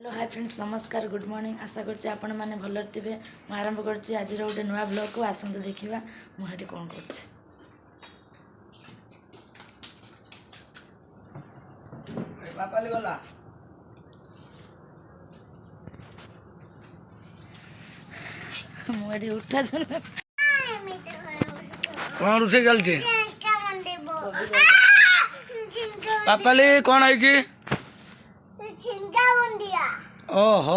hello hi friends नमस्कार good morning आशा करछि आपण माने भलर थिबे म आरंभ करछि आज गोटे नुआ ब्लॉग को आसंत देखिबा मु हेटी कोन करछि ए पापाली गला मु हेटी उठा छन कोन रुसे चलछि पापाली कोन आइ छी ओहो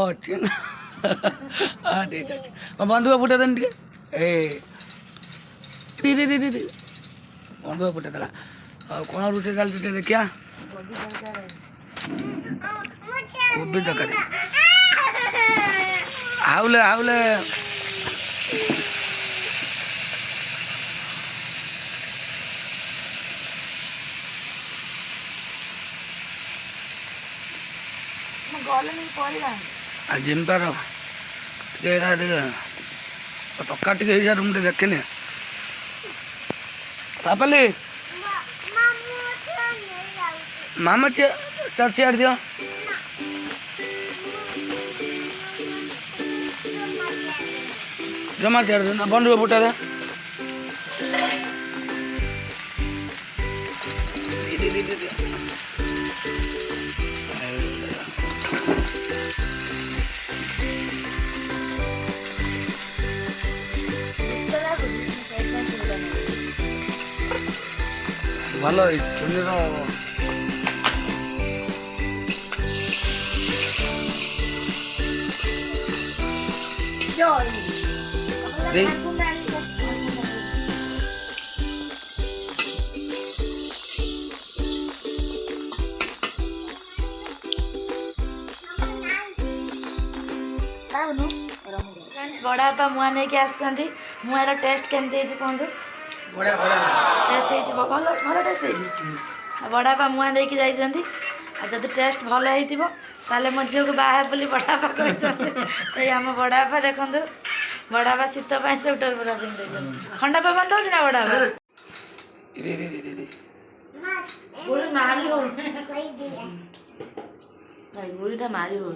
हाँ ठीक है बंधुआ फुटे देन टे ए दी दी दी दी बंधुआ फुटे देला कौन रोषे चलती देखिया कोबी तरकारी हाउले हाउले जिम तार टका टे मुझे देखने पापाली मामा चार चेयर दियो जमा चेयर दे बंधु फुटा दे भलो चुनीर बड़ा बापा मुआ नहीं कि आसछंती मुआर टेस्ट केमती है कहतु बढ़िया बढ़िया टेस्ट है भल भल टेस्ट है बड़ा बापा मुआ देकी जाइछंती आ जदि टेस्ट भल होइतिबो ताले मो झियो को बाहा बोली बड़ा बापा कहछंती तो आम बड़ा बापा देखंतु बड़ा बापा शीत पाई स्वेटर पूरा पिन देछंती ठंडा पवन दउछ ना बड़ा बापा रे रे रे रे गोली मारी हो भाई गोलीटा मारी हो